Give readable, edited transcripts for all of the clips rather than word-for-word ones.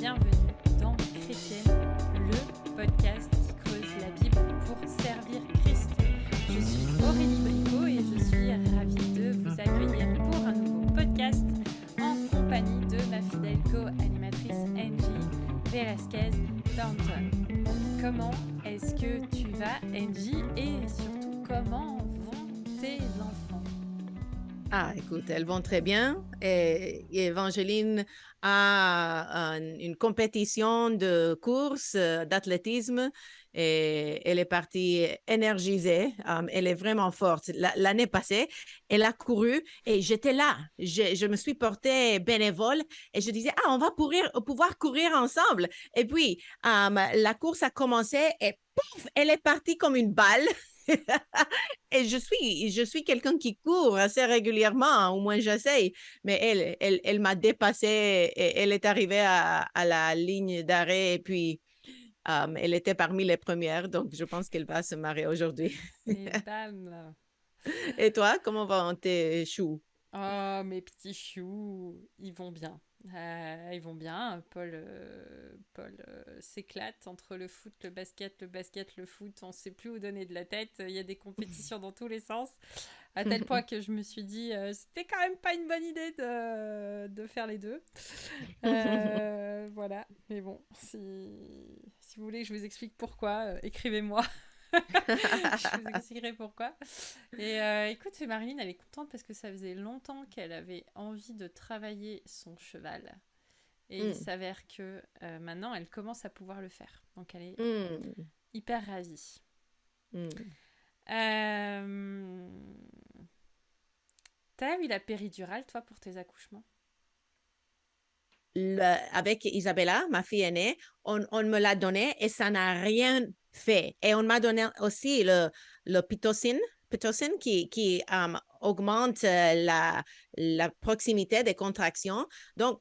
bienvenue dans Chrétienne, le podcast qui creuse la Bible pour servir Christ. Je suis Aurélie Bricot et je suis ravie de vous accueillir pour un nouveau podcast en compagnie de ma fidèle co-animatrice Angie Velasquez-Thornton. Comment est-ce que tu vas, Angie, et surtout comment vont tes enfants? Écoute, elles vont très bien. Et Evangeline a une compétition de course, d'athlétisme, et elle est partie énergisée. Elle est vraiment forte. L'année passée, elle a couru et j'étais là. Je me suis portée bénévole et je disais, on va pouvoir courir ensemble. Et puis, la course a commencé et pouf, elle est partie comme une balle. Et je suis quelqu'un qui court assez régulièrement, au moins j'essaye, mais elle m'a dépassée et elle est arrivée à la ligne d'arrêt et puis elle était parmi les premières, donc je pense qu'elle va se marier aujourd'hui. Et bam! Et toi, comment vont tes choux? Oh, mes petits choux, ils vont bien. Ils vont bien. Paul s'éclate entre le foot, le basket, le foot. On ne sait plus où donner de la tête. Il y a des compétitions dans tous les sens. À tel point que je me suis dit, c'était quand même pas une bonne idée de faire les deux. Voilà. Mais bon, si vous voulez que je vous explique pourquoi, écrivez-moi. Je vous expliquerai pourquoi. Et écoute, Marilyn, elle est contente parce que ça faisait longtemps qu'elle avait envie de travailler son cheval. Et il s'avère que maintenant, elle commence à pouvoir le faire. Donc, elle est hyper ravie. T'as eu la péridurale, toi, pour tes accouchements? Avec Isabella, ma fille aînée, on me l'a donné et ça n'a rien fait. Et on m'a donné aussi le pitocin qui augmente la proximité des contractions. Donc,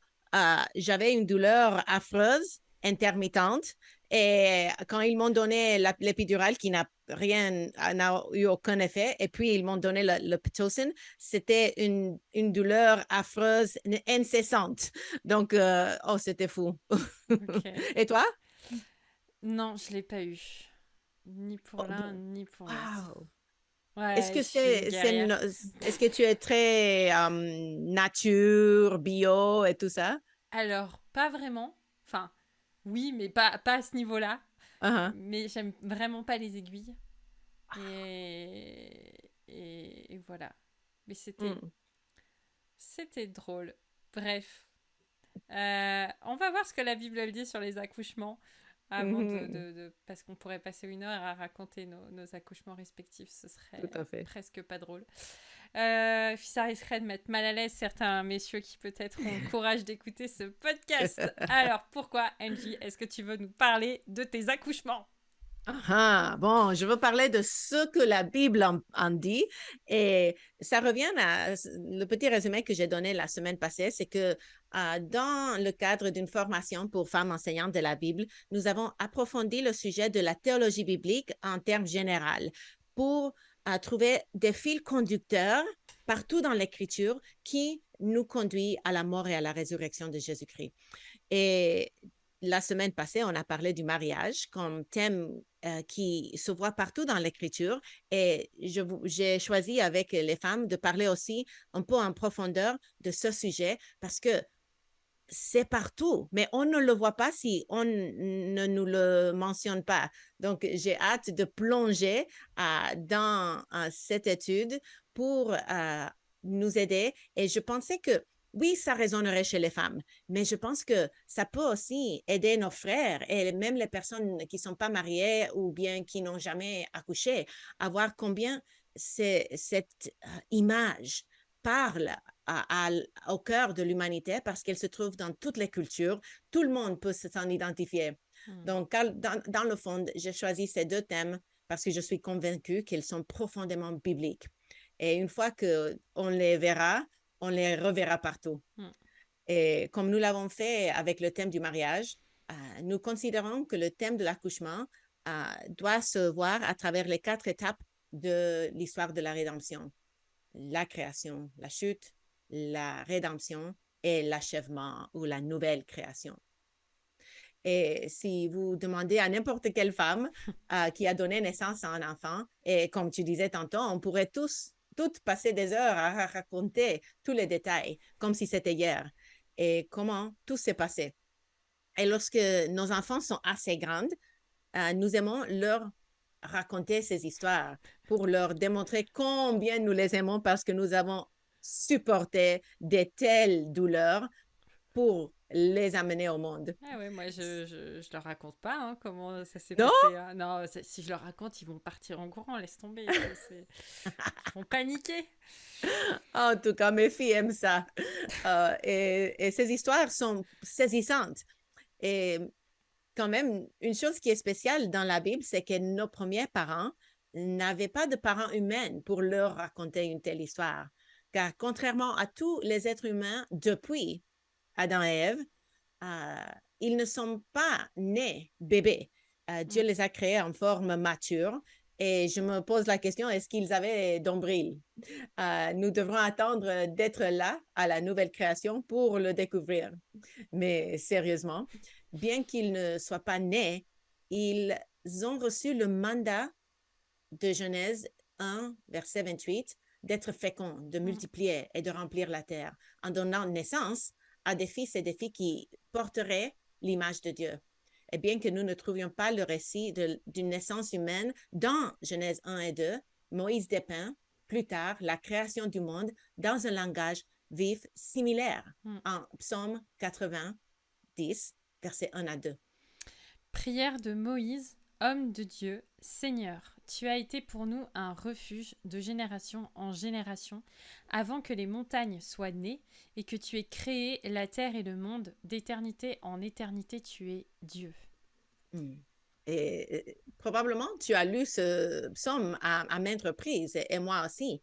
j'avais une douleur affreuse, intermittente. Et quand ils m'ont donné l'épidurale qui n'a eu aucun effet, et puis ils m'ont donné le pitocin, c'était une douleur affreuse, incessante. Donc, c'était fou. Ok. Et toi? Non, je l'ai pas eu. Ni pour Oh, l'un, ni pour l'autre. wow. Est-ce Ouais, que je suis une guerrière. est-ce que tu es très nature, bio et tout ça? Alors, pas vraiment. Enfin, oui, mais pas à ce niveau-là. Uh-huh. Mais j'aime vraiment pas les aiguilles. Et voilà. Mais Mm. c'était drôle. Bref. On va voir ce que la Bible elle dit sur les accouchements avant Mhm. parce qu'on pourrait passer une heure à raconter nos accouchements respectifs. Ce Tout serait à fait. presque pas drôle. Ça risquerait de mettre mal à l'aise certains messieurs qui peut-être ont le courage d'écouter ce podcast. Alors pourquoi, Angie, est-ce que tu veux nous parler de tes accouchements? Bon, je veux parler de ce que la Bible en dit et ça revient à le petit résumé que j'ai donné la semaine passée, c'est que dans le cadre d'une formation pour femmes enseignantes de la Bible, nous avons approfondi le sujet de la théologie biblique en termes généraux pour trouver des fils conducteurs partout dans l'Écriture qui nous conduit à la mort et à la résurrection de Jésus-Christ. Et la semaine passée, on a parlé du mariage comme thème qui se voit partout dans l'Écriture. Et j'ai choisi avec les femmes de parler aussi un peu en profondeur de ce sujet parce que c'est partout, mais on ne le voit pas si on ne nous le mentionne pas. Donc, j'ai hâte de plonger dans cette étude pour nous aider. Et je pensais que oui, ça résonnerait chez les femmes, mais je pense que ça peut aussi aider nos frères et même les personnes qui ne sont pas mariées ou bien qui n'ont jamais accouché à voir combien cette image parle au cœur de l'humanité parce qu'elle se trouve dans toutes les cultures. Tout le monde peut s'en identifier. Donc, dans le fond, j'ai choisi ces deux thèmes parce que je suis convaincue qu'ils sont profondément bibliques. Et une fois qu'on les verra, on les reverra partout. Et comme nous l'avons fait avec le thème du mariage, nous considérons que le thème de l'accouchement doit se voir à travers les 4 étapes de l'histoire de la rédemption: la création, la chute, la rédemption et l'achèvement ou la nouvelle création. Et si vous demandez à n'importe quelle femme qui a donné naissance à un enfant, et comme tu disais tantôt, on pourrait toutes passer des heures à raconter tous les détails, comme si c'était hier, et comment tout s'est passé. Et lorsque nos enfants sont assez grands, nous aimons leur raconter ces histoires pour leur démontrer combien nous les aimons parce que nous avons supporté de telles douleurs pour les amener au monde. Ah ouais, moi je leur raconte pas hein, comment ça s'est Non? passé. Hein. Non, si je leur raconte, ils vont partir en courant, laisse tomber. Ils vont paniquer. En tout cas, mes filles aiment ça. Et ces histoires sont saisissantes. Et quand même, une chose qui est spéciale dans la Bible, c'est que nos premiers parents n'avaient pas de parents humains pour leur raconter une telle histoire. Car contrairement à tous les êtres humains depuis Adam et Ève, euh, ils ne sont pas nés bébés. Dieu les a créés en forme mature. Et je me pose la question, est-ce qu'ils avaient d'ombril? Nous devrons attendre d'être là à la nouvelle création pour le découvrir. Mais sérieusement, bien qu'ils ne soient pas nés, ils ont reçu le mandat de Genèse 1, verset 28, d'être féconds, de multiplier et de remplir la terre, en donnant naissance à des fils et des filles qui porteraient l'image de Dieu. Et bien que nous ne trouvions pas le récit d'une naissance humaine dans Genèse 1 et 2, Moïse dépeint plus tard la création du monde dans un langage vif similaire en Psaume 80, 10, versets 1 à 2. Prière de Moïse, homme de Dieu, Seigneur, tu as été pour nous un refuge de génération en génération, avant que les montagnes soient nées et que tu aies créé la terre et le monde, d'éternité en éternité tu es Dieu. Et probablement, tu as lu ce psaume à maintes reprises, et moi aussi.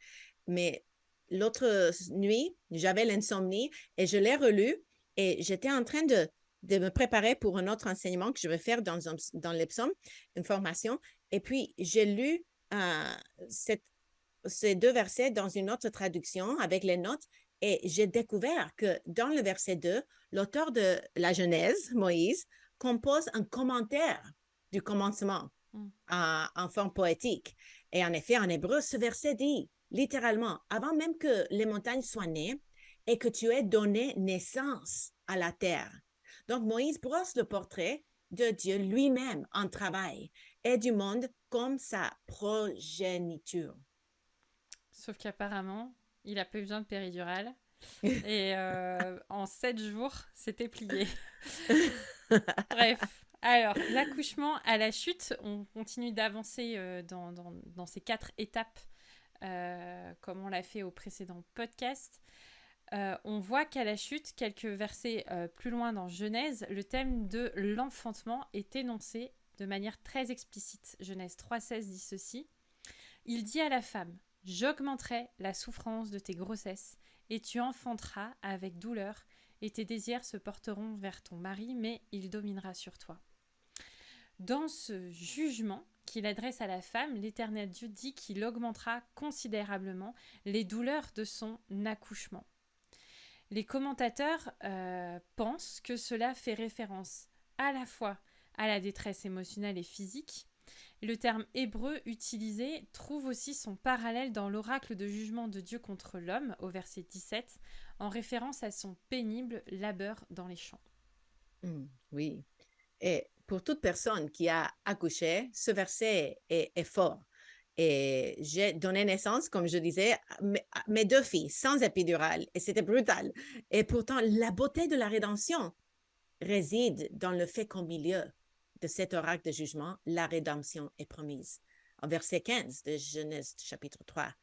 Mais l'autre nuit, j'avais l'insomnie et je l'ai relu et j'étais en train de me préparer pour un autre enseignement que je vais faire dans les psaumes, une formation. Et puis, j'ai lu ces deux versets dans une autre traduction avec les notes et j'ai découvert que dans le verset 2, l'auteur de la Genèse, Moïse, compose un commentaire du commencement en forme poétique. Et en effet, en hébreu, ce verset dit littéralement, avant même que les montagnes soient nées et que tu aies donné naissance à la terre. Donc, Moïse brosse le portrait de Dieu lui-même en travail et du monde comme sa progéniture. Sauf qu'apparemment, il n'a pas eu besoin de péridurale. Et en 7 jours, c'était plié. Bref. Alors, l'accouchement à la chute, on continue d'avancer dans ces 4 étapes comme on l'a fait au précédent podcast. On voit qu'à la chute, quelques versets plus loin dans Genèse, le thème de l'enfantement est énoncé de manière très explicite. Genèse 3,16 dit ceci. Il dit à la femme, « J'augmenterai la souffrance de tes grossesses, et tu enfanteras avec douleur, et tes désirs se porteront vers ton mari, mais il dominera sur toi. » Dans ce jugement qu'il adresse à la femme, l'Éternel Dieu dit qu'il augmentera considérablement les douleurs de son accouchement. Les commentateurs pensent que cela fait référence à la fois à la détresse émotionnelle et physique. Le terme hébreu utilisé trouve aussi son parallèle dans l'oracle de jugement de Dieu contre l'homme, au verset 17, en référence à son pénible labeur dans les champs. Oui. Et pour toute personne qui a accouché, ce verset est fort. Et j'ai donné naissance, comme je disais, à mes 2 filles, sans épidurale. Et c'était brutal. Et pourtant, la beauté de la rédemption réside dans le fait qu'au milieu de cet oracle de jugement, la rédemption est promise. En verset 15 de Genèse chapitre 3,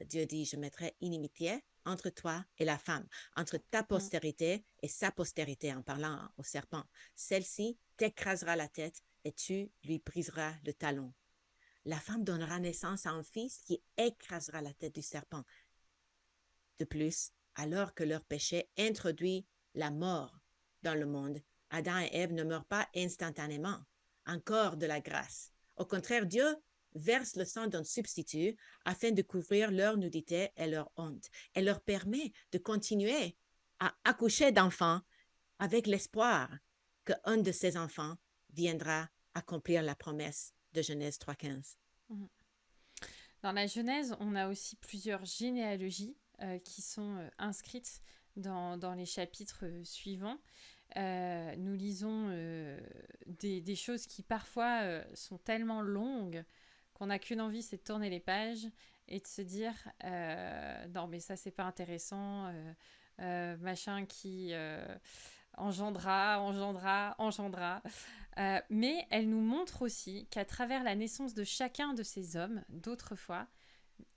Dieu dit, « Je mettrai inimitié entre toi et la femme, entre ta postérité et sa postérité, en parlant au serpent. Celle-ci t'écrasera la tête et tu lui briseras le talon. » La femme donnera naissance à un fils qui écrasera la tête du serpent. De plus, alors que leur péché introduit la mort dans le monde, Adam et Ève ne meurent pas instantanément. Encore de la grâce. Au contraire, Dieu verse le sang d'un substitut afin de couvrir leur nudité et leur honte et leur permet de continuer à accoucher d'enfants avec l'espoir qu'un de ses enfants viendra accomplir la promesse de Genèse 3,15. Dans la Genèse, on a aussi plusieurs généalogies qui sont inscrites dans les chapitres suivants. Nous lisons des choses qui parfois sont tellement longues qu'on n'a qu'une envie, c'est de tourner les pages et de se dire non mais ça c'est pas intéressant, machin qui engendra. Mais elle nous montre aussi qu'à travers la naissance de chacun de ces hommes d'autrefois,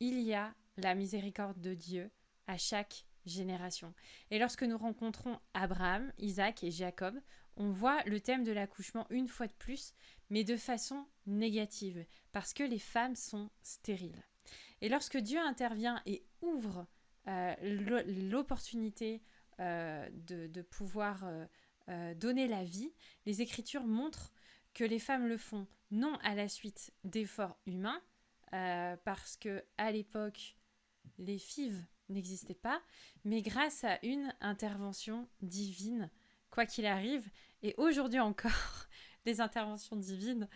il y a la miséricorde de Dieu à chaque génération. Et lorsque nous rencontrons Abraham, Isaac et Jacob, on voit le thème de l'accouchement une fois de plus, mais de façon négative, parce que les femmes sont stériles. Et lorsque Dieu intervient et ouvre l'opportunité de pouvoir donner la vie, les Écritures montrent que les femmes le font non à la suite d'efforts humains, parce qu'à l'époque, les FIV n'existaient pas, mais grâce à une intervention divine, quoi qu'il arrive. Et aujourd'hui encore, les interventions divines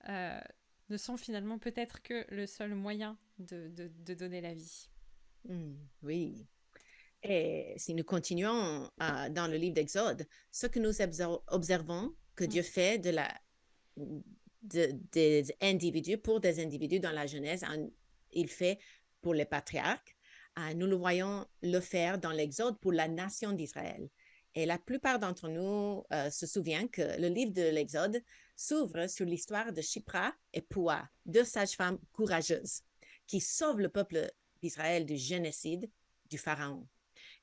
ne sont finalement peut-être que le seul moyen de donner la vie. Oui. Et si nous continuons dans le livre d'Exode, ce que nous observons que Dieu fait des individus, pour des individus dans la Genèse, il fait pour les patriarches. Nous le voyons le faire dans l'Exode pour la nation d'Israël. Et la plupart d'entre nous se souviennent que le livre de l'Exode s'ouvre sur l'histoire de Shipra et Puah, deux sages-femmes courageuses qui sauvent le peuple d'Israël du génocide du Pharaon.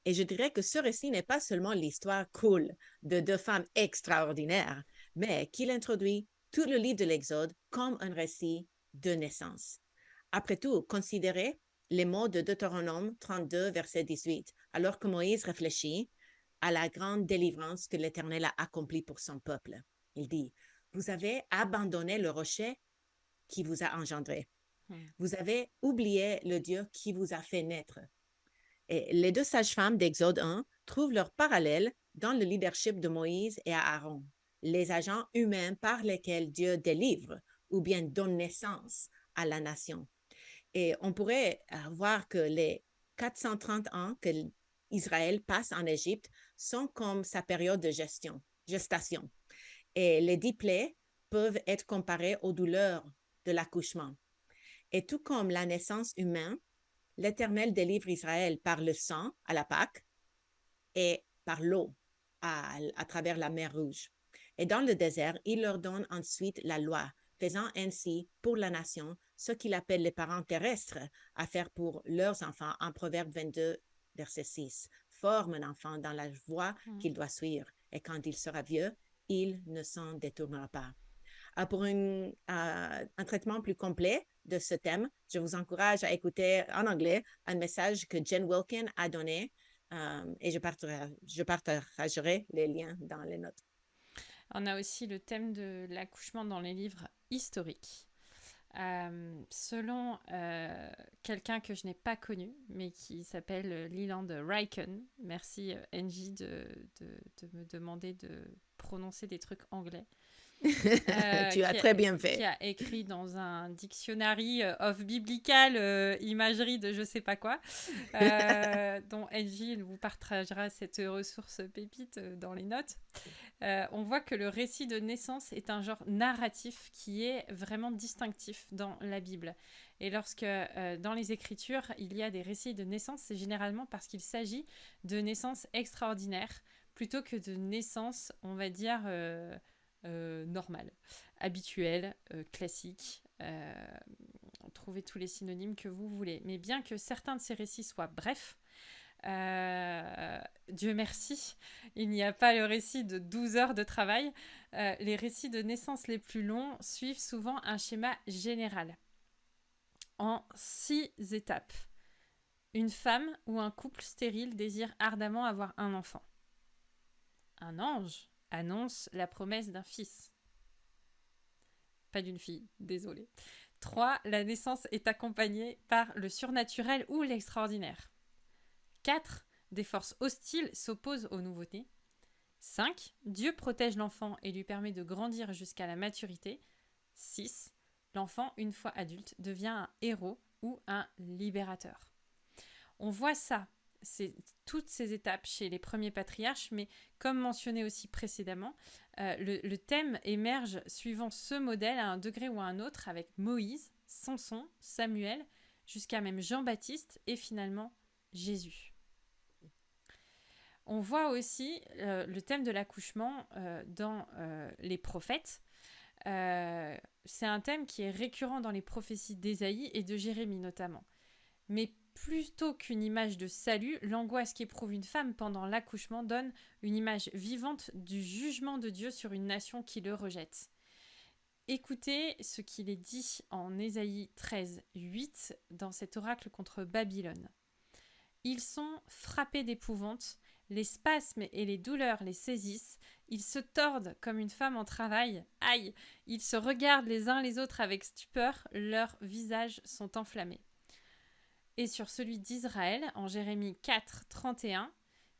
Et je dirais que ce récit n'est pas seulement l'histoire cool de deux femmes extraordinaires, mais qu'il introduit tout le livre de l'Exode comme un récit de naissance. Après tout, considérez les mots de Deutéronome 32, verset 18, alors que Moïse réfléchit à la grande délivrance que l'Éternel a accomplie pour son peuple. Il dit, « Vous avez abandonné le rocher qui vous a engendré. Vous avez oublié le Dieu qui vous a fait naître. » Et les deux sages-femmes d'Exode 1 trouvent leur parallèle dans le leadership de Moïse et Aaron, les agents humains par lesquels Dieu délivre ou bien donne naissance à la nation. Et on pourrait voir que les 430 ans que Israël passe en Égypte sont comme sa période de gestation. Et les 10 plaies peuvent être comparées aux douleurs de l'accouchement. Et tout comme la naissance humaine, l'Éternel délivre Israël par le sang à la Pâque et par l'eau à travers la mer Rouge. Et dans le désert, il leur donne ensuite la loi, faisant ainsi pour la nation ce qu'il appelle les parents terrestres à faire pour leurs enfants en Proverbe 22, verset 6. Forme un enfant dans la voie qu'il doit suivre, et quand il sera vieux, il ne s'en détournera pas. Pour un traitement plus complet de ce thème, je vous encourage à écouter en anglais un message que Jen Wilkin a donné et je partagerai les liens dans les notes. On a aussi le thème de l'accouchement dans les livres historiques. Selon quelqu'un que je n'ai pas connu, mais qui s'appelle Leland Ryken, merci Angie de me demander de prononcer des trucs anglais. Tu as très bien fait. Qui a écrit dans un dictionary of biblical imagerie de je sais pas quoi, dont Angie vous partagera cette ressource pépite dans les notes. On voit que le récit de naissance est un genre narratif qui est vraiment distinctif dans la Bible. Et lorsque dans les Écritures, il y a des récits de naissance, c'est généralement parce qu'il s'agit de naissances extraordinaires plutôt que de naissances, on va dire, normales, habituelles, classiques. Trouvez tous les synonymes que vous voulez. Mais bien que certains de ces récits soient brefs, Dieu merci, il n'y a pas le récit de 12 heures de travail. Les récits de naissance les plus longs suivent souvent un schéma général en 6 étapes. Une femme ou un couple stérile désire ardemment avoir un enfant. Un ange annonce la promesse d'un fils. Pas d'une fille, désolée. 3. La naissance est accompagnée par le surnaturel ou l'extraordinaire. 4. Des forces hostiles s'opposent aux nouveau-nés. 5. Dieu protège l'enfant et lui permet de grandir jusqu'à la maturité. 6. L'enfant, une fois adulte, devient un héros ou un libérateur. On voit ça, c'est toutes ces étapes chez les premiers patriarches, mais comme mentionné aussi précédemment, le thème émerge suivant ce modèle à un degré ou à un autre avec Moïse, Samson, Samuel, jusqu'à même Jean-Baptiste et finalement Jésus. On voit aussi le thème de l'accouchement dans les prophètes. C'est un thème qui est récurrent dans les prophéties d'Ésaïe et de Jérémie notamment. Mais plutôt qu'une image de salut, l'angoisse qu'éprouve une femme pendant l'accouchement donne une image vivante du jugement de Dieu sur une nation qui le rejette. Écoutez ce qu'il est dit en Ésaïe 13, 8 dans cet oracle contre Babylone. Ils sont frappés d'épouvante, les spasmes et les douleurs les saisissent, ils se tordent comme une femme en travail, aïe, ils se regardent les uns les autres avec stupeur, leurs visages sont enflammés. Et sur celui d'Israël, en Jérémie 4, 31,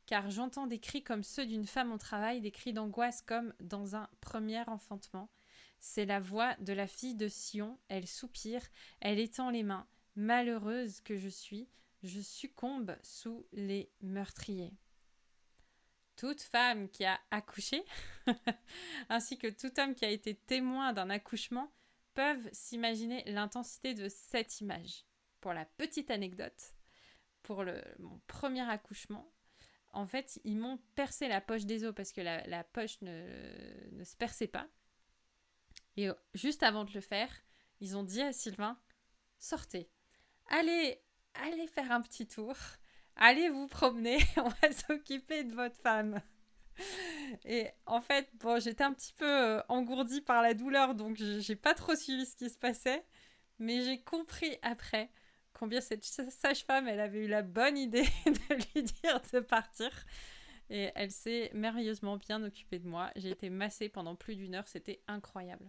car j'entends des cris comme ceux d'une femme au travail, des cris d'angoisse comme dans un premier enfantement. C'est la voix de la fille de Sion, elle soupire, elle étend les mains. Malheureuse que je succombe sous les meurtriers. Toute femme qui a accouché, ainsi que tout homme qui a été témoin d'un accouchement, peuvent s'imaginer l'intensité de cette image. Pour la petite anecdote, pour mon premier accouchement, en fait, ils m'ont percé la poche des os parce que la poche ne se perçait pas. Et juste avant de le faire, ils ont dit à Sylvain, sortez, allez faire un petit tour, allez vous promener, on va s'occuper de votre femme. Et en fait, j'étais un petit peu engourdie par la douleur, donc j'ai pas trop suivi ce qui se passait, mais j'ai compris après combien cette sage-femme, elle avait eu la bonne idée de lui dire de partir. Et elle s'est merveilleusement bien occupée de moi. J'ai été massée pendant plus d'1 heure, c'était incroyable.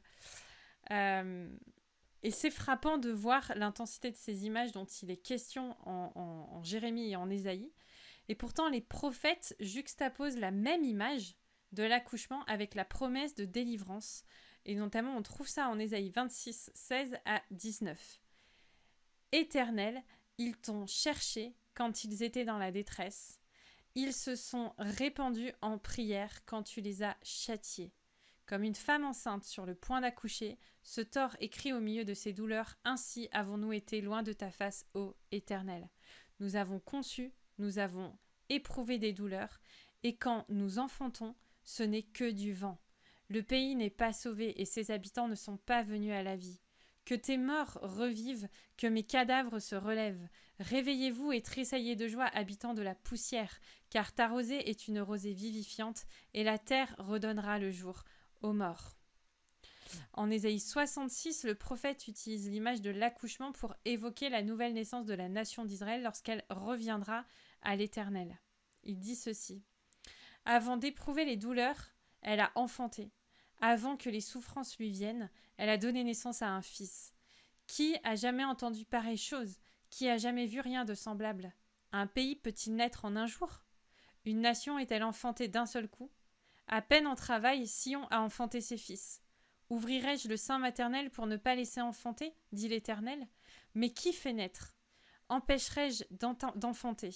Et c'est frappant de voir l'intensité de ces images dont il est question en Jérémie et en Ésaïe. Et pourtant, les prophètes juxtaposent la même image de l'accouchement avec la promesse de délivrance. Et notamment, on trouve ça en Ésaïe 26, 16 à 19. Éternel, ils t'ont cherché quand ils étaient dans la détresse. Ils se sont répandus en prière quand tu les as châtiés. Comme une femme enceinte sur le point d'accoucher, se tord et crie au milieu de ses douleurs, ainsi avons-nous été loin de ta face, ô Éternel. Nous avons conçu, nous avons éprouvé des douleurs, et quand nous enfantons, ce n'est que du vent. Le pays n'est pas sauvé et ses habitants ne sont pas venus à la vie. Que tes morts revivent, que mes cadavres se relèvent. Réveillez-vous et tressaillez de joie, habitants de la poussière, car ta rosée est une rosée vivifiante, et la terre redonnera le jour aux morts. En Ésaïe 66, le prophète utilise l'image de l'accouchement pour évoquer la nouvelle naissance de la nation d'Israël lorsqu'elle reviendra à l'Éternel. Il dit ceci. Avant d'éprouver les douleurs, elle a enfanté. Avant que les souffrances lui viennent, elle a donné naissance à un fils. Qui a jamais entendu pareille chose? Qui a jamais vu rien de semblable? Un pays peut-il naître en un jour? Une nation est-elle enfantée d'un seul coup? À peine en travail, Sion a enfanté ses fils. Ouvrirai-je le sein maternel pour ne pas laisser enfanter, dit l'Éternel? Mais qui fait naître? Empêcherai-je d'enfanter,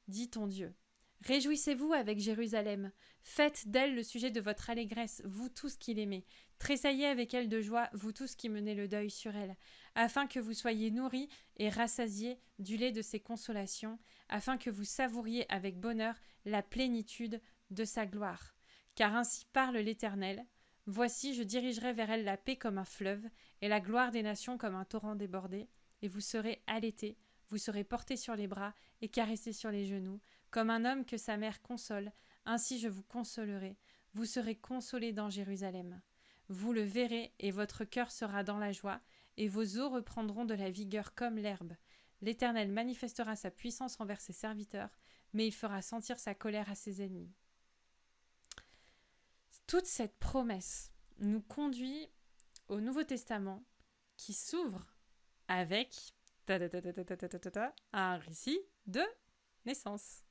dit ton Dieu. Réjouissez-vous avec Jérusalem. Faites d'elle le sujet de votre allégresse, vous tous qui l'aimez. Tressaillez avec elle de joie, vous tous qui menez le deuil sur elle, afin que vous soyez nourris et rassasiés du lait de ses consolations, afin que vous savouriez avec bonheur la plénitude de sa gloire. Car ainsi parle l'Éternel. Voici, je dirigerai vers elle la paix comme un fleuve, et la gloire des nations comme un torrent débordé, et vous serez allaités, vous serez portés sur les bras et caressés sur les genoux, comme un homme que sa mère console, ainsi je vous consolerai, vous serez consolés dans Jérusalem. Vous le verrez, et votre cœur sera dans la joie, et vos os reprendront de la vigueur comme l'herbe. L'Éternel manifestera sa puissance envers ses serviteurs, mais il fera sentir sa colère à ses ennemis. Toute cette promesse nous conduit au Nouveau Testament qui s'ouvre avec un récit de naissance.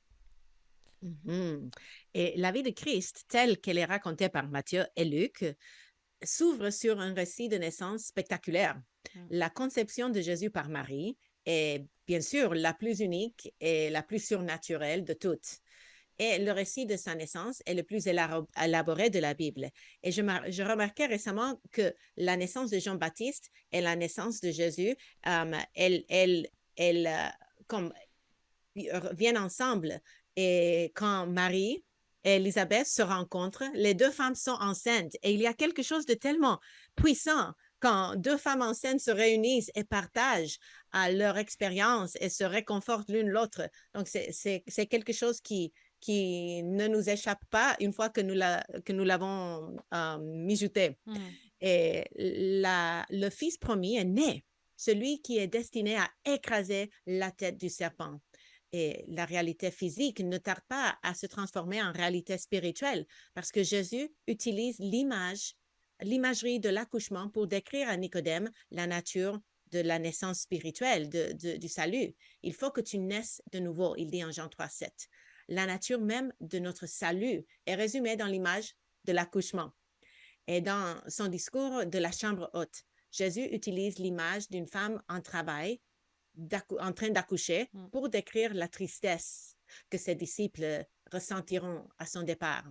Mhm. Et la vie de Christ, telle qu'elle est racontée par Matthieu et Luc, s'ouvre sur un récit de naissance spectaculaire. La conception de Jésus par Marie est bien sûr la plus unique et la plus surnaturelle de toutes. Et le récit de sa naissance est le plus élaboré de la Bible. Et je remarquais récemment que la naissance de Jean-Baptiste et la naissance de Jésus, elles comme, viennent ensemble. Et quand Marie et Élisabeth se rencontrent, les deux femmes sont enceintes. Et il y a quelque chose de tellement puissant quand deux femmes enceintes se réunissent et partagent leur expérience et se réconfortent l'une l'autre. Donc, c'est quelque chose qui ne nous échappe pas une fois que nous l'avons mijoté. Et le fils promis est né, celui qui est destiné à écraser la tête du serpent. Et la réalité physique ne tarde pas à se transformer en réalité spirituelle parce que Jésus utilise l'imagerie de l'accouchement pour décrire à Nicodème la nature de la naissance spirituelle, du salut. Il faut que tu naisses de nouveau, il dit en Jean 3,7. La nature même de notre salut est résumée dans l'image de l'accouchement. Et dans son discours de la chambre haute, Jésus utilise l'image d'une femme en travail, en train d'accoucher, pour décrire la tristesse que ses disciples ressentiront à son départ.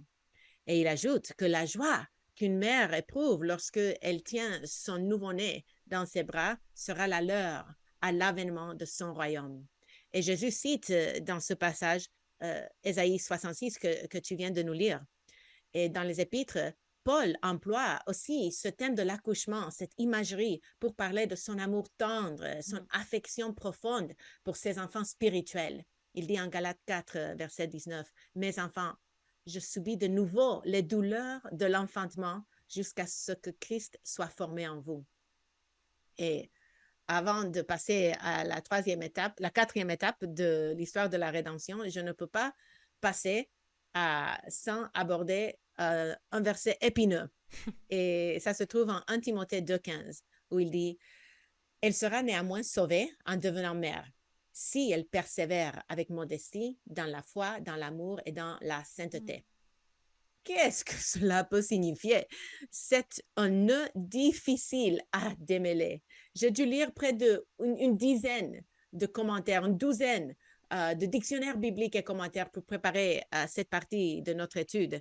Et il ajoute que la joie qu'une mère éprouve lorsqu'elle tient son nouveau-né dans ses bras sera la leur à l'avènement de son royaume. Et Jésus cite dans ce passage Ésaïe 66 que tu viens de nous lire. Et dans les épîtres, Paul emploie aussi ce thème de l'accouchement, cette imagerie, pour parler de son amour tendre, son affection profonde pour ses enfants spirituels. Il dit en Galates 4, verset 19, « Mes enfants, je subis de nouveau les douleurs de l'enfantement jusqu'à ce que Christ soit formé en vous. » Et avant de passer à la quatrième étape de l'histoire de la rédemption, je ne peux pas passer sans aborder un verset épineux. Et ça se trouve en 1 Timothée 2,15, où il dit « Elle sera néanmoins sauvée en devenant mère, si elle persévère avec modestie dans la foi, dans l'amour et dans la sainteté. » Qu'est-ce que cela peut signifier? C'est un nœud difficile à démêler. J'ai dû lire près d'une dizaine de commentaires, une douzaine de dictionnaires bibliques et commentaires pour préparer cette partie de notre étude.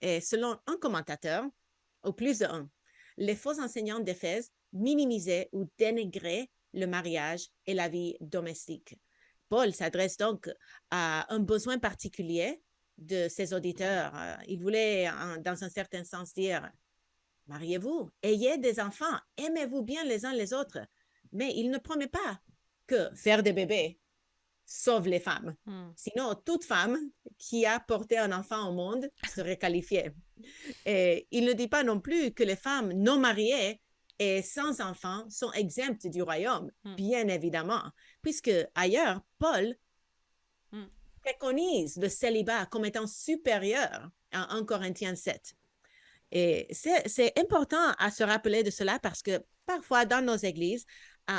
Et selon un commentateur, ou plus d'un, les faux enseignants d'Éphèse minimisaient ou dénigraient le mariage et la vie domestique. Paul s'adresse donc à un besoin particulier de ses auditeurs. Il voulait, dans un certain sens, dire « Mariez-vous, ayez des enfants, aimez-vous bien les uns les autres. » Mais il ne promet pas que faire des bébés sauve les femmes. Sinon, toute femme qui a porté un enfant au monde serait qualifiée. Et il ne dit pas non plus que les femmes non mariées et sans enfants sont exemptes du royaume, bien évidemment, puisque ailleurs, Paul préconise le célibat comme étant supérieur à 1 Corinthiens 7. Et c'est important à se rappeler de cela parce que parfois dans nos églises,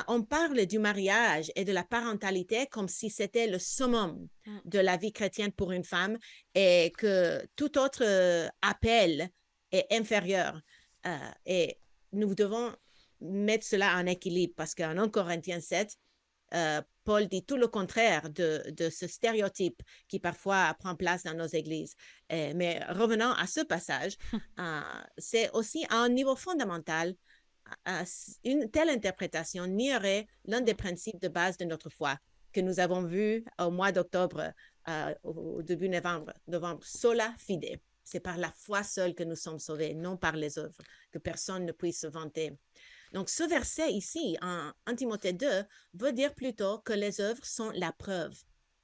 on parle du mariage et de la parentalité comme si c'était le summum de la vie chrétienne pour une femme et que tout autre appel est inférieur. Et nous devons mettre cela en équilibre parce qu'en 1 Corinthiens 7, Paul dit tout le contraire de ce stéréotype qui parfois prend place dans nos églises. Mais revenons à ce passage, c'est aussi à un niveau fondamental, une telle interprétation nierait l'un des principes de base de notre foi que nous avons vu au mois d'octobre, au début novembre, sola fide. C'est par la foi seule que nous sommes sauvés, non par les œuvres, que personne ne puisse se vanter. Donc, ce verset ici, en 1 Timothée 2, veut dire plutôt que les œuvres sont la preuve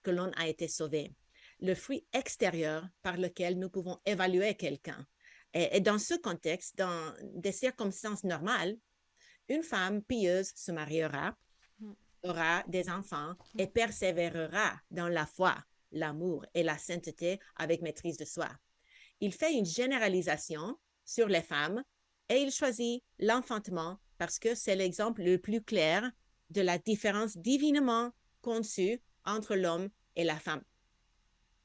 que l'on a été sauvé, le fruit extérieur par lequel nous pouvons évaluer quelqu'un. Et dans ce contexte, dans des circonstances normales, une femme pieuse se mariera, aura des enfants et persévérera dans la foi, l'amour et la sainteté avec maîtrise de soi. Il fait une généralisation sur les femmes et il choisit l'enfantement parce que c'est l'exemple le plus clair de la différence divinement conçue entre l'homme et la femme.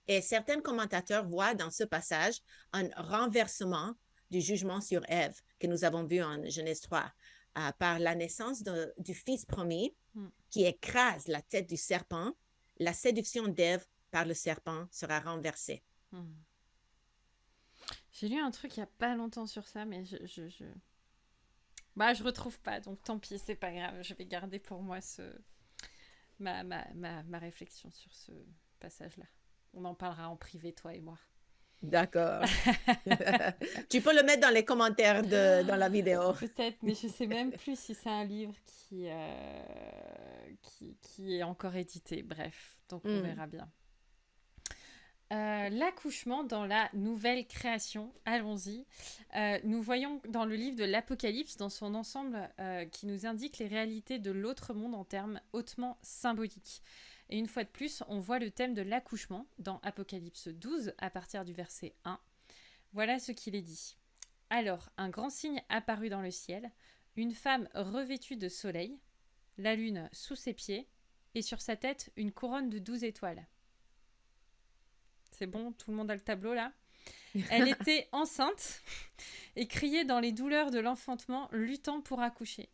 Et certains commentateurs voient dans ce passage un renversement du jugement sur Ève que nous avons vu en Genèse 3 par la naissance du fils promis qui écrase la tête du serpent. La séduction d'Ève par le serpent sera renversée. J'ai lu un truc il n'y a pas longtemps sur ça, mais je retrouve pas, donc tant pis, c'est pas grave. Je vais garder pour moi ma réflexion sur ce passage-là. On en parlera en privé, toi et moi. D'accord. Tu peux le mettre dans les commentaires dans la vidéo. Peut-être, mais je sais même plus si c'est un livre qui est encore édité. Bref, donc on verra bien. L'accouchement dans la nouvelle création, allons-y. Nous voyons dans le livre de l'Apocalypse, dans son ensemble, qui nous indique les réalités de l'autre monde en termes hautement symboliques. Et une fois de plus, on voit le thème de l'accouchement dans Apocalypse 12, à partir du verset 1. Voilà ce qu'il est dit. Alors, un grand signe apparut dans le ciel, une femme revêtue de soleil, la lune sous ses pieds, et sur sa tête, une couronne de 12 étoiles. C'est bon, tout le monde a le tableau là. Elle était enceinte et criait dans les douleurs de l'enfantement, luttant pour accoucher.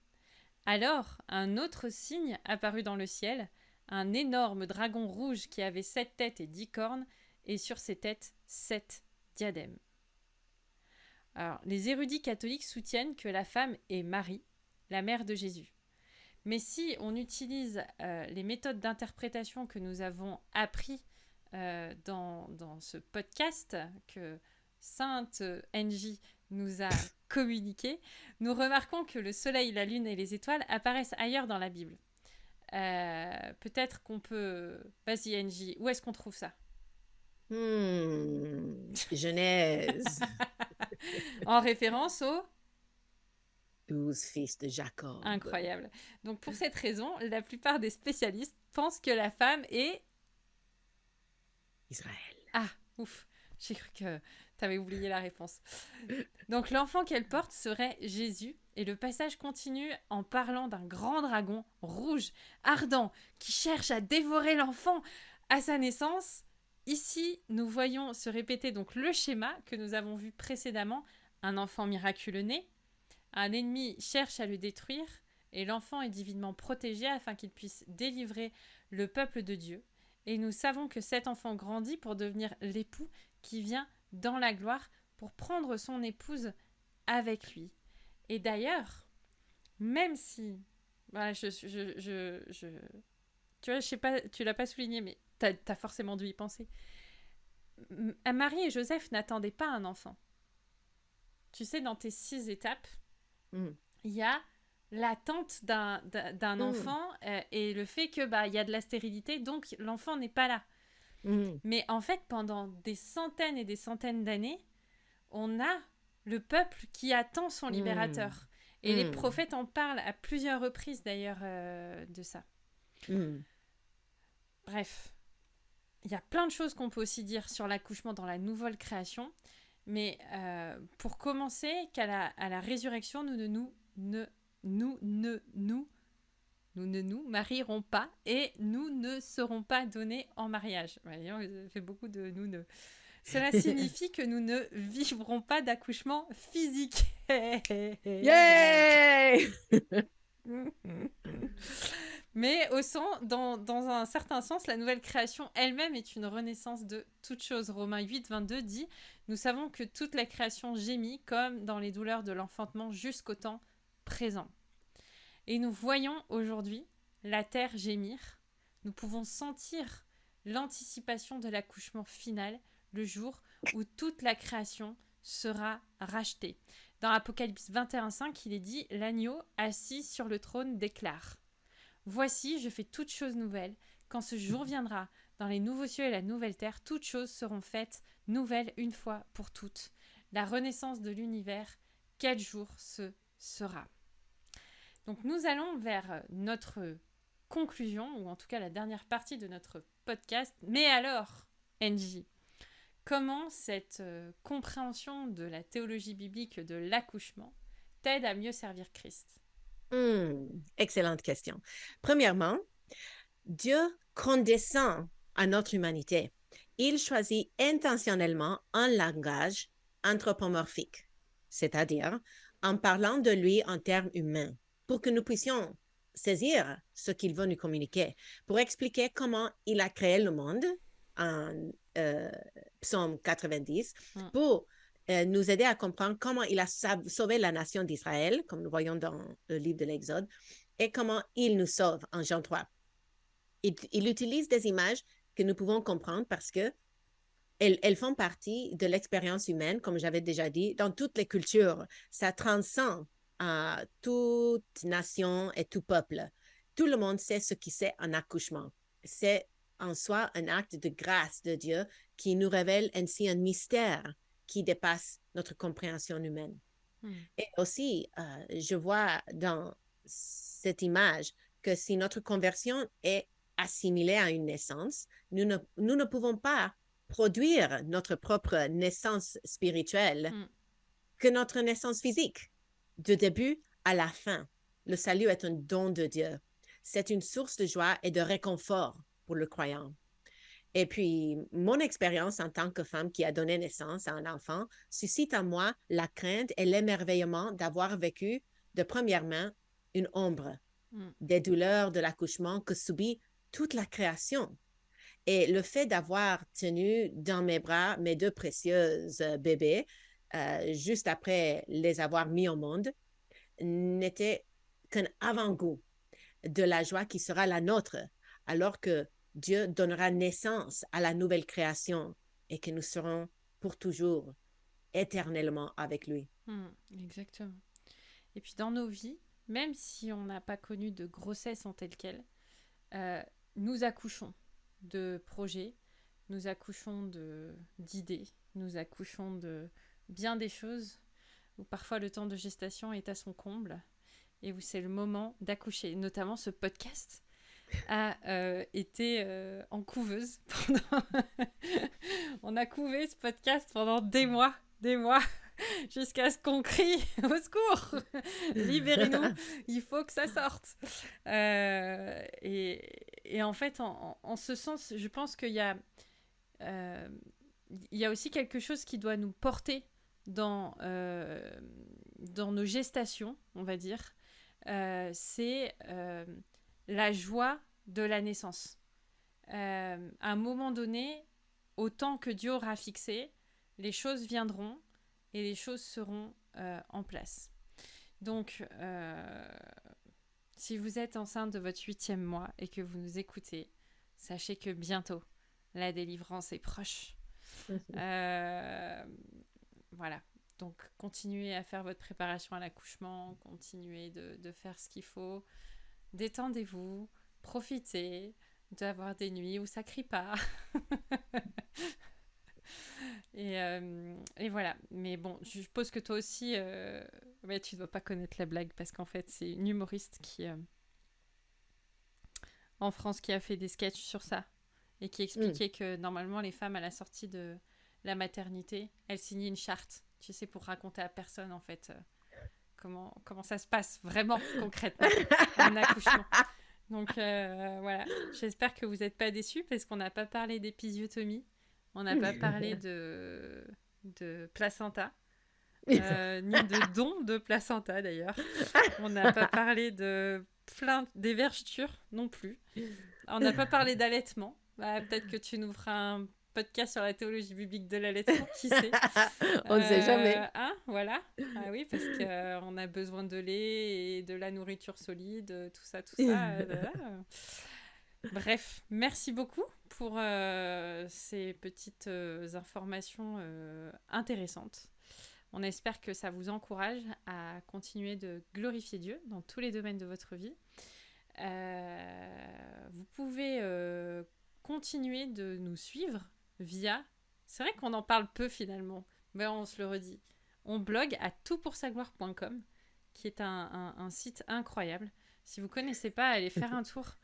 Alors, un autre signe apparut dans le ciel, un énorme dragon rouge qui avait 7 têtes et 10 cornes, et sur ses têtes, 7 diadèmes. Alors, les érudits catholiques soutiennent que la femme est Marie, la mère de Jésus. Mais si on utilise les méthodes d'interprétation que nous avons appris dans ce podcast que Sainte NJ nous a communiqué, nous remarquons que le soleil, la lune et les étoiles apparaissent ailleurs dans la Bible. Peut-être qu'on peut... Vas-y NJ, où est-ce qu'on trouve ça? Genèse. En référence aux 12 fils de Jacob. Incroyable. Donc pour cette raison, la plupart des spécialistes pensent que la femme est... Israël. Ah, ouf. J'ai cru que tu avais oublié la réponse. Donc l'enfant qu'elle porte serait Jésus. Et le passage continue en parlant d'un grand dragon rouge, ardent, qui cherche à dévorer l'enfant à sa naissance. Ici, nous voyons se répéter donc le schéma que nous avons vu précédemment. Un enfant miraculeux né, un ennemi cherche à le détruire, et l'enfant est divinement protégé afin qu'il puisse délivrer le peuple de Dieu. Et nous savons que cet enfant grandit pour devenir l'époux qui vient dans la gloire pour prendre son épouse avec lui. Et d'ailleurs, même si... Voilà, tu vois, je sais pas, tu l'as pas souligné, mais t'as forcément dû y penser. Marie et Joseph n'attendaient pas un enfant. Tu sais, dans tes 6 étapes, il y a l'attente d'un enfant et le fait que y a de la stérilité, donc l'enfant n'est pas là. Mais en fait, pendant des centaines et des centaines d'années, on a le peuple qui attend son libérateur. Et les prophètes en parlent à plusieurs reprises d'ailleurs de ça. Bref, il y a plein de choses qu'on peut aussi dire sur l'accouchement dans la nouvelle création. Mais pour commencer, à la résurrection, nous ne nous marierons pas et nous ne serons pas donnés en mariage. Voyons, ça fait beaucoup de nous ne. Cela signifie que nous ne vivrons pas d'accouchement physique. Yay! Mais dans un certain sens, la nouvelle création elle-même est une renaissance de toute chose. Romains 8, 22 dit « Nous savons que toute la création gémit comme dans les douleurs de l'enfantement jusqu'au temps présent. » Et nous voyons aujourd'hui la terre gémir. Nous pouvons sentir l'anticipation de l'accouchement final, le jour où toute la création sera rachetée. Dans Apocalypse 21.5, il est dit « L'agneau assis sur le trône déclare « Voici, je fais toutes choses nouvelles. Quand ce jour viendra, dans les nouveaux cieux et la nouvelle terre, toutes choses seront faites nouvelles une fois pour toutes. La renaissance de l'univers, quel jour ce sera ?» Donc nous allons vers notre conclusion, ou en tout cas la dernière partie de notre podcast. Mais alors, NJ, comment cette compréhension de la théologie biblique de l'accouchement t'aide à mieux servir Christ? Excellente question. Premièrement, Dieu condescend à notre humanité. il choisit intentionnellement un langage anthropomorphique, c'est-à-dire en parlant de lui en termes humains, pour que nous puissions saisir ce qu'il veut nous communiquer, pour expliquer comment il a créé le monde en Psaume 90, pour nous aider à comprendre comment il a sauvé la nation d'Israël, comme nous voyons dans le livre de l'Exode, et comment il nous sauve en Jean 3. Il utilise des images que nous pouvons comprendre parce que elles font partie de l'expérience humaine, comme j'avais déjà dit, dans toutes les cultures. Ça transcende toute nation et tout peuple. Tout le monde sait ce qui c'est un accouchement. C'est en soi un acte de grâce de Dieu qui nous révèle ainsi un mystère qui dépasse notre compréhension humaine. Et aussi, je vois dans cette image que si notre conversion est assimilée à une naissance, nous ne pouvons pas produire notre propre naissance spirituelle que notre naissance physique. Du début à la fin, le salut est un don de Dieu. C'est une source de joie et de réconfort pour le croyant. Et puis, mon expérience en tant que femme qui a donné naissance à un enfant suscite en moi la crainte et l'émerveillement d'avoir vécu de première main une ombre des douleurs de l'accouchement que subit toute la création. Et le fait d'avoir tenu dans mes bras mes deux précieuses bébés, juste après les avoir mis au monde, n'était qu'un avant-goût de la joie qui sera la nôtre, alors que Dieu donnera naissance à la nouvelle création et que nous serons pour toujours, éternellement avec lui. Exactement. Et puis dans nos vies, même si on n'a pas connu de grossesse en telle quelle, nous accouchons de projets, nous accouchons d'idées, nous accouchons de bien des choses où parfois le temps de gestation est à son comble et où c'est le moment d'accoucher. Notamment ce podcast a été en couveuse pendant... On a couvé ce podcast pendant des mois, jusqu'à ce qu'on crie au secours, libérez-nous, il faut que ça sorte. Et en fait, en ce sens, je pense qu'il y a aussi quelque chose qui doit nous porter dans nos gestations, on va dire. C'est la joie de la naissance. À un moment donné, au temps que Dieu aura fixé, les choses viendront et les choses seront en place. Donc, si vous êtes enceinte de votre 8e mois et que vous nous écoutez, sachez que bientôt, la délivrance est proche. Voilà. Donc, continuez à faire votre préparation à l'accouchement, continuez de faire ce qu'il faut. Détendez-vous, profitez d'avoir des nuits où ça crie pas. Et voilà. Mais bon, je suppose que toi aussi, tu dois pas connaître la blague parce qu'en fait, c'est une humoriste qui, en France, qui a fait des sketchs sur ça et qui expliquait que normalement, les femmes à la sortie de la maternité, elles signaient une charte, tu sais, pour raconter à personne en fait comment ça se passe vraiment concrètement un accouchement. Donc voilà, j'espère que vous n'êtes pas déçus parce qu'on n'a pas parlé d'épisiotomie. On n'a pas parlé de placenta, ni de don de placenta d'ailleurs. On n'a pas parlé de d'évergeture non plus. On n'a pas parlé d'allaitement. Peut-être que tu nous feras un podcast sur la théologie biblique de l'allaitement, qui sait. On ne sait jamais. Voilà. Ah oui, parce qu'on a besoin de lait et de la nourriture solide, tout ça. Bref, merci beaucoup pour ces petites informations intéressantes. On espère que ça vous encourage à continuer de glorifier Dieu dans tous les domaines de votre vie. Vous pouvez continuer de nous suivre via... C'est vrai qu'on en parle peu finalement, mais on se le redit. On blogue à toutpoursagloire.com, qui est un site incroyable. Si vous ne connaissez pas, allez faire un tour.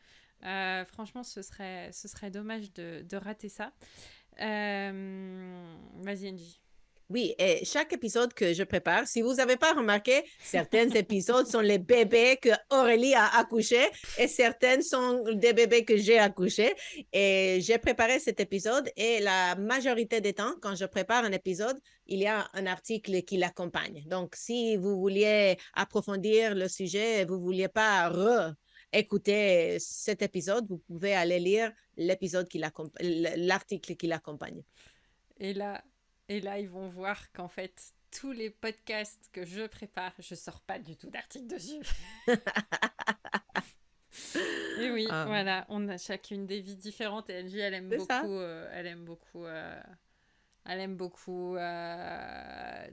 Franchement, ce serait dommage de rater ça. Vas-y, Angie. Oui, et chaque épisode que je prépare, si vous n'avez pas remarqué, certains épisodes sont les bébés que Aurélie a accouchés et certains sont des bébés que j'ai accouchés. Et j'ai préparé cet épisode et la majorité des temps, quand je prépare un épisode, il y a un article qui l'accompagne. Donc, si vous vouliez approfondir le sujet, vous ne vouliez pas écouter cet épisode, vous pouvez aller lire l'article qui l'accompagne. Et là, ils vont voir qu'en fait, tous les podcasts que je prépare, je sors pas du tout d'articles dessus. Et oui, voilà, on a chacune des vies différentes. Et Angie, elle aime beaucoup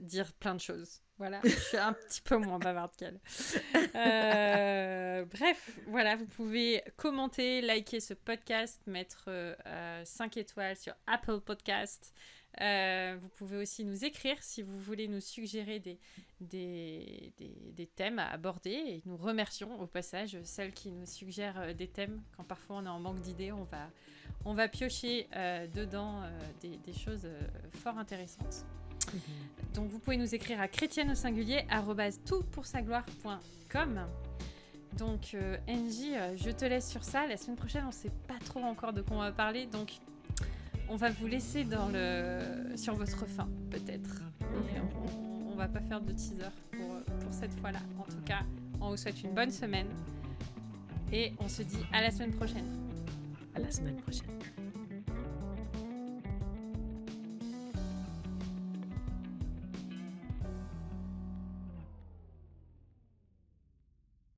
dire plein de choses. Voilà, je suis un petit peu moins bavarde qu'elle. Bref, voilà, vous pouvez commenter, liker ce podcast, mettre 5 étoiles sur Apple Podcast. Vous pouvez aussi nous écrire si vous voulez nous suggérer des thèmes à aborder. Et nous remercions au passage celles qui nous suggèrent des thèmes. Quand parfois on est en manque d'idées, on va piocher dedans des choses fort intéressantes. Donc vous pouvez nous écrire à chrétienne@toutpoursagloire.com. Donc Angie, je te laisse sur ça. La semaine prochaine, on ne sait pas trop encore de quoi on va parler, donc on va vous laisser sur votre faim, peut-être. Et on va pas faire de teaser pour cette fois-là. En tout cas, on vous souhaite une bonne semaine et on se dit à la semaine prochaine. À la semaine prochaine.